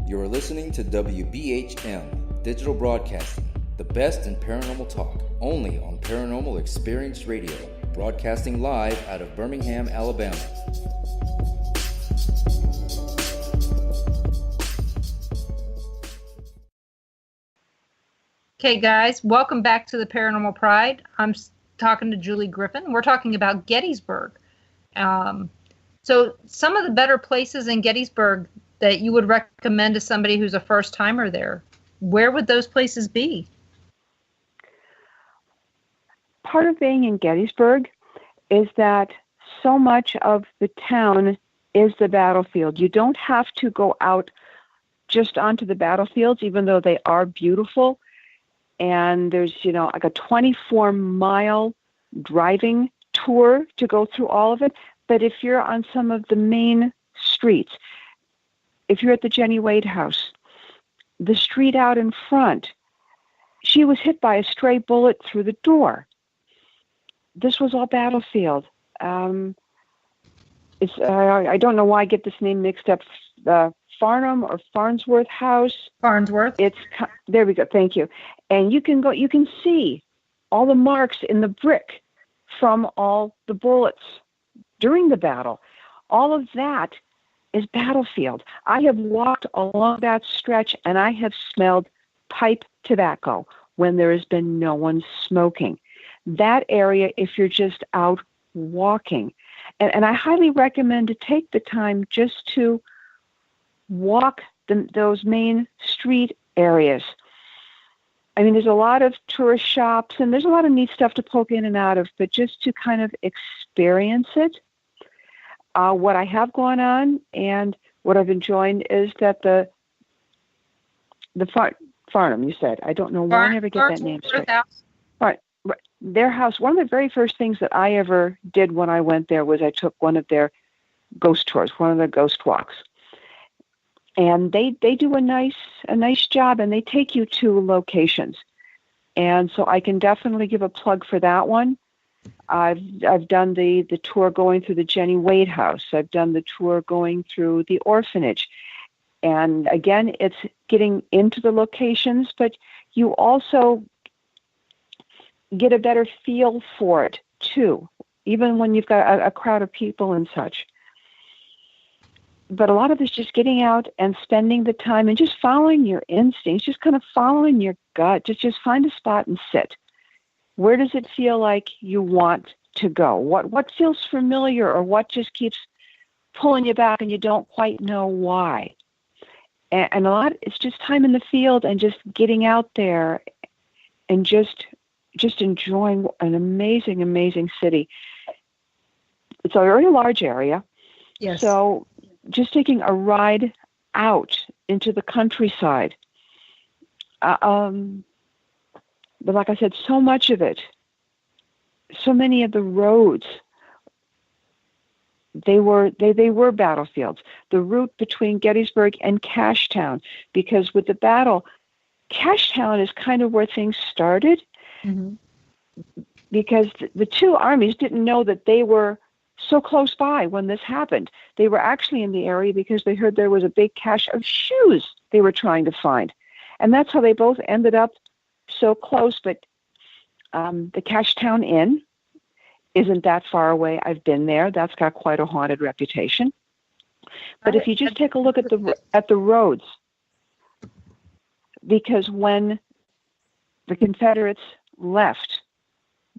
You are listening to WBHM Digital Broadcasting, the best in paranormal talk, only on Paranormal Experience Radio, broadcasting live out of Birmingham, Alabama. Okay, guys, welcome back to the Paranormal Pride. I'm talking to Julie Griffin. We're talking about Gettysburg. So some of the better places in Gettysburg that you would recommend to somebody who's a first-timer there, where would those places be? Part of being in Gettysburg is that so much of the town is the battlefield. You don't have to go out just onto the battlefields, even though they are beautiful. And there's, like a 24-mile driving tour to go through all of it. But if you're on some of the main streets, if you're at the Jenny Wade house, the street out in front, she was hit by a stray bullet through the door. This was all battlefield. I don't know why I get this name mixed up. Farnham or Farnsworth House. Farnsworth. There we go. Thank you. And you can see all the marks in the brick from all the bullets during the battle. All of that is battlefield. I have walked along that stretch and I have smelled pipe tobacco when there has been no one smoking. That area, if you're just out walking, and I highly recommend to take the time just to walk those main street areas. I mean, there's a lot of tourist shops and there's a lot of neat stuff to poke in and out of, but just to kind of experience it. What I have gone on and what I've enjoyed is that the Farnham, you said. I don't know why I never get that name straight. Right. Their house, one of the very first things that I ever did when I went there was I took one of their ghost tours, one of their ghost walks. And they do a nice job, and they take you to locations. And so I can definitely give a plug for that one. I've done the tour going through the Jenny Wade house. I've done the tour going through the orphanage. And again, it's getting into the locations, but you also get a better feel for it too, even when you've got a crowd of people and such. But a lot of it's just getting out and spending the time and just following your instincts, just kind of following your gut. Just find a spot and sit. Where does it feel like you want to go? What feels familiar, or what just keeps pulling you back and you don't quite know why? And a lot, it's just time in the field and just getting out there and just enjoying an amazing, amazing city. It's a very large area. Yes. So just taking a ride out into the countryside. But like I said, so much of it, so many of the roads, they were battlefields. The route between Gettysburg and Cashtown, because with the battle, Cashtown is kind of where things started, mm-hmm. because the two armies didn't know that they were so close by when this happened. They were actually in the area because they heard there was a big cache of shoes they were trying to find. And that's how they both ended up so close. But the Cashtown Inn isn't that far away. I've been there. That's got quite a haunted reputation. But if you just take a look at the roads, because when the Confederates left,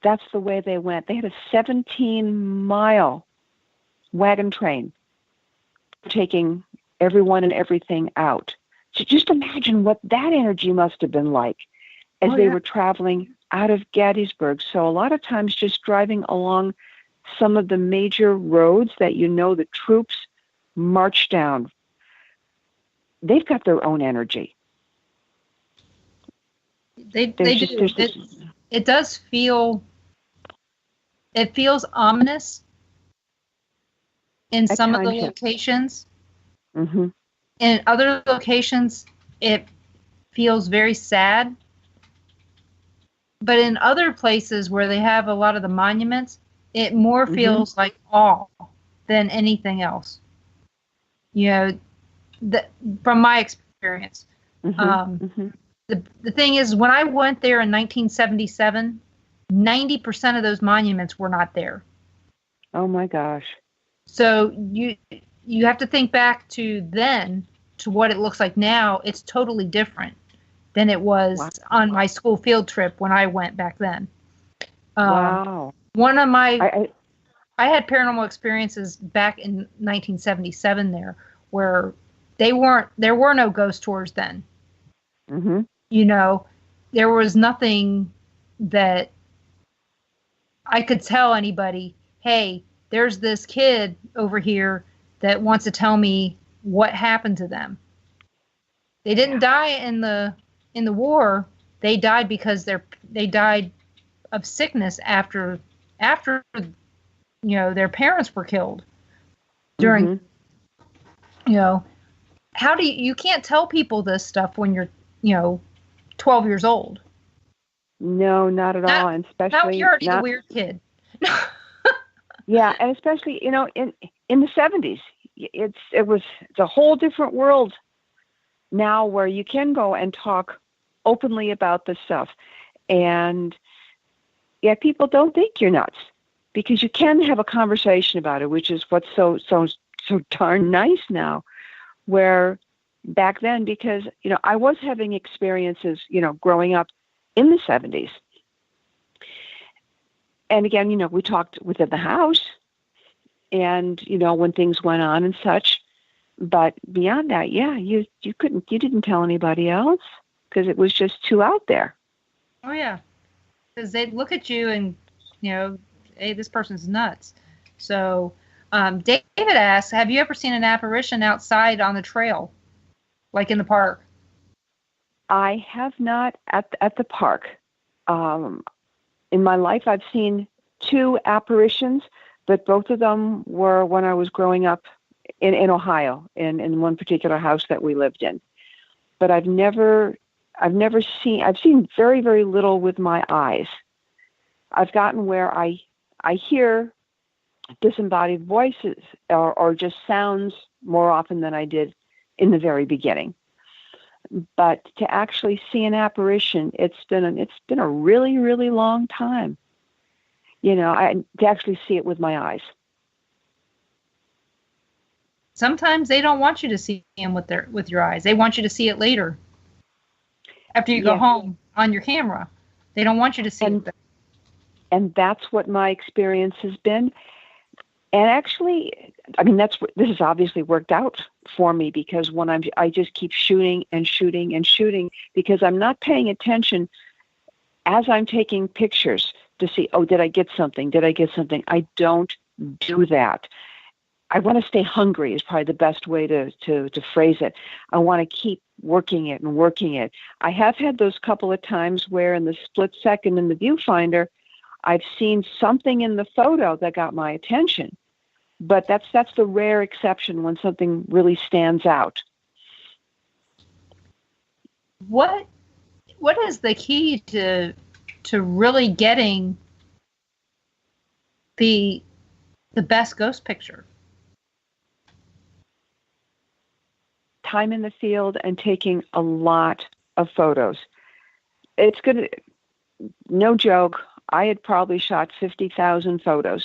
that's the way they went. They had a 17-mile wagon train taking everyone and everything out. So just imagine what that energy must have been like as they were traveling out of Gettysburg. So a lot of times just driving along some of the major roads that the troops march down, they've got their own energy. They do. It does feel, it feels ominous in some of the locations. Mm-hmm. In other locations, it feels very sad. But in other places where they have a lot of the monuments, it more feels like awe than anything else. From my experience, experience. The thing is, when I went there in 1977, 90% of those monuments were not there. Oh my gosh. So you have to think back to then to what it looks like now. It's totally different than it was on my school field trip when I went back then. Wow. One of my I had paranormal experiences back in 1977 there where there were no ghost tours then. Mm-hmm. You know, there was nothing that I could tell anybody, hey, there's this kid over here that wants to tell me what happened to them. They didn't die in the war. They died because they died of sickness after their parents were killed during how do you can't tell people this stuff when you're 12 years old. No, not at all. And especially you're already the weird kid. Yeah, and especially in the 70s, it's a whole different world now where you can go and talk openly about this stuff, and people don't think you're nuts because you can have a conversation about it, which is what's so darn nice now. Where back then, because I was having experiences, growing up in the 70s. And again, we talked within the house and, when things went on and such. But beyond that, you didn't tell anybody else because it was just too out there. Oh, yeah. Because they'd look at you and, hey, this person's nuts. So David asks, have you ever seen an apparition outside on the trail, like in the park? I have not at the park. In my life, I've seen 2 apparitions, but both of them were when I was growing up in Ohio, in one particular house that we lived in. But I've seen very, very little with my eyes. I've gotten where I hear disembodied voices or just sounds more often than I did in the very beginning. But to actually see an apparition, it's been a really, really long time. To actually see it with my eyes. Sometimes they don't want you to see them with your eyes. They want you to see it later, after you go home on your camera. They don't want you to see it. And that's what my experience has been. And actually, this has obviously worked out for me because when I just keep shooting and shooting and shooting because I'm not paying attention as I'm taking pictures to see, did I get something? Did I get something? I don't do that. I want to stay hungry is probably the best way to phrase it. I want to keep working it and working it. I have had those couple of times where in the split second in the viewfinder, I've seen something in the photo that got my attention. But that's the rare exception when something really stands out. What is the key to really getting the best ghost picture? Time in the field and taking a lot of photos. It's good. No joke. I had probably shot 50,000 photos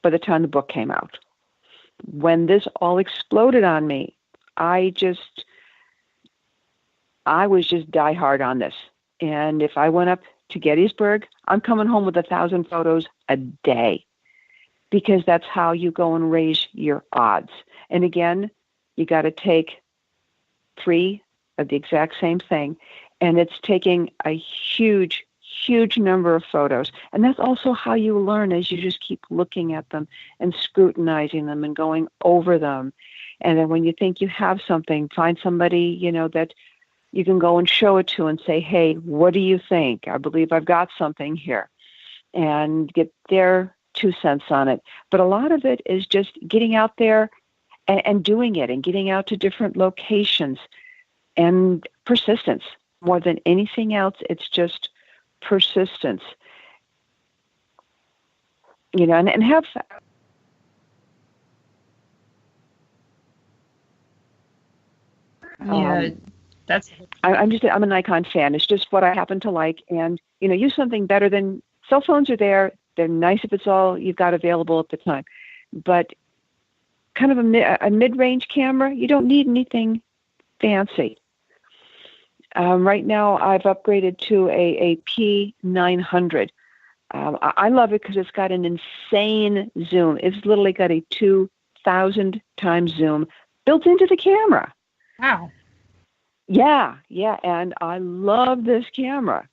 by the time the book came out. When this all exploded on me, I was just diehard on this. And if I went up to Gettysburg, I'm coming home with 1,000 photos a day because that's how you go and raise your odds. And again, you got to take 3 of the exact same thing. And it's taking a huge number of photos. And that's also how you learn as you just keep looking at them and scrutinizing them and going over them. And then when you think you have something, find somebody, that you can go and show it to and say, hey, what do you think? I believe I've got something here. And get their 2 cents on it. But a lot of it is just getting out there and doing it and getting out to different locations and persistence. More than anything else, it's just persistence, and have I'm a Nikon fan. It's just what I happen to like, and use something better than cell phones are there. They're nice if it's all you've got available at the time, but kind of a mid-range camera, you don't need anything fancy. Right now, I've upgraded to a P900. I love it because it's got an insane zoom. It's literally got a 2,000 times zoom built into the camera. Wow. Yeah, and I love this camera.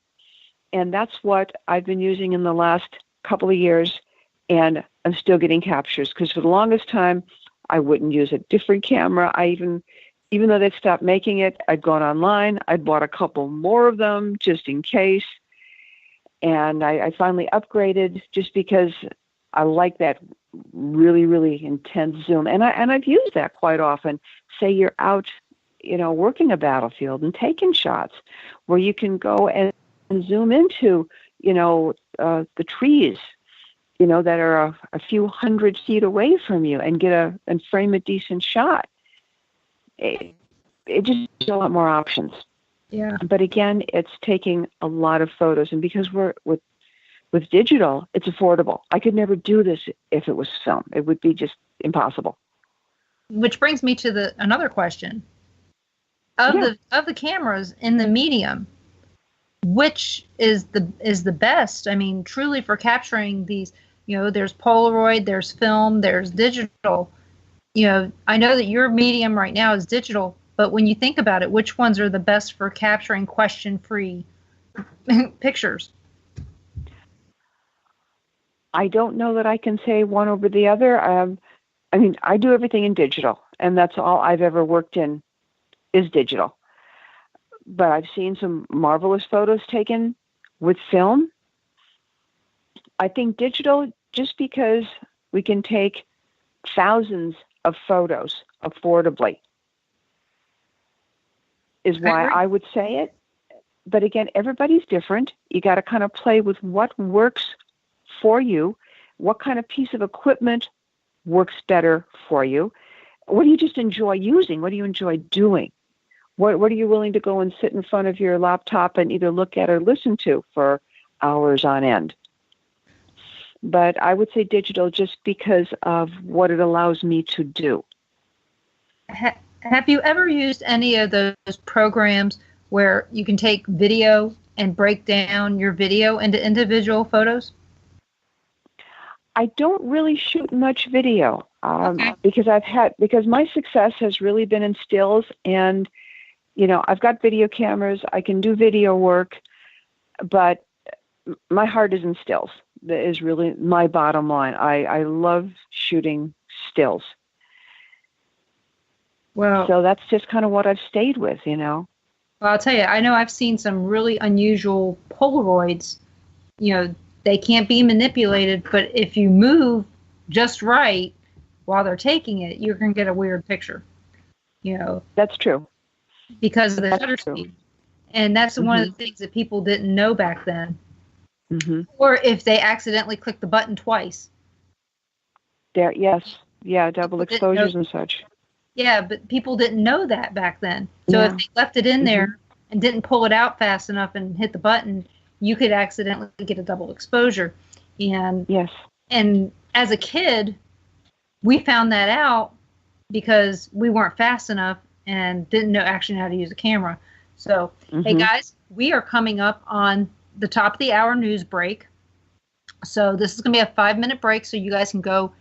And that's what I've been using in the last couple of years, and I'm still getting captures because for the longest time, I wouldn't use a different camera. Even though they'd stopped making it, I'd gone online. I'd bought a couple more of them just in case. And I finally upgraded just because I like that really, really intense zoom. And I've used that quite often. Say you're out, working a battlefield and taking shots where you can go and zoom into, the trees, that are a few hundred feet away from you and and frame a decent shot. It just gives a lot more options. Yeah. But again, it's taking a lot of photos, and because we're with digital, it's affordable. I could never do this if it was film. It would be just impossible. Which brings me to another question. Of the cameras in the medium, which is the best? I mean, truly for capturing these, there's Polaroid, there's film, there's digital. I know that your medium right now is digital, but when you think about it, which ones are the best for capturing question-free pictures? I don't know that I can say one over the other. I do everything in digital, and that's all I've ever worked in is digital. But I've seen some marvelous photos taken with film. I think digital, just because we can take thousands of photos affordably, is why I would say it. But again, everybody's different. You got to kind of play with what works for you, what kind of piece of equipment works better for you. What do you just enjoy using? What do you enjoy doing? What are you willing to go and sit in front of your laptop and either look at or listen to for hours on end? But I would say digital just because of what it allows me to do. Have you ever used any of those programs where you can take video and break down your video into individual photos? I don't really shoot much video because my success has really been in stills, and I've got video cameras. I can do video work, but my heart is in stills. That is really my bottom line. I love shooting stills. Well, so that's just kind of what I've stayed with, Well, I'll tell you, I know I've seen some really unusual Polaroids. They can't be manipulated, but if you move just right while they're taking it, you're going to get a weird picture. That's true. Because of the shutter speed. And that's one of the things that people didn't know back then. Mm-hmm. Or if they accidentally click the button twice. Double exposures and such. Yeah, but people didn't know that back then. So if they left it in there and didn't pull it out fast enough and hit the button, you could accidentally get a double exposure. And as a kid, we found that out because we weren't fast enough and didn't know actually how to use a camera. So, hey guys, we are coming up on the top of the hour news break. So this is going to be a 5-minute break, so you guys can go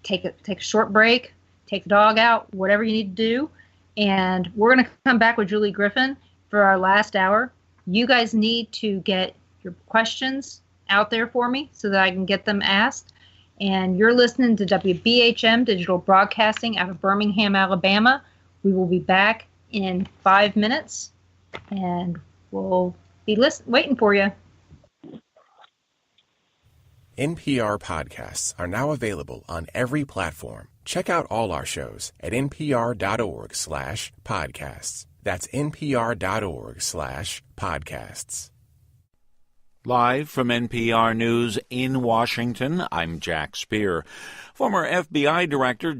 take a short break, take the dog out, whatever you need to do. And we're going to come back with Julie Griffin for our last hour. You guys need to get your questions out there for me so that I can get them asked. And you're listening to WBHM Digital Broadcasting out of Birmingham, Alabama. We will be back in 5 minutes, and we'll be waiting for you. NPR podcasts are now available on every platform. Check out all our shows at npr.org/podcasts. That's npr.org/podcasts. Live from NPR News in Washington, I'm Jack Speer. Former FBI Director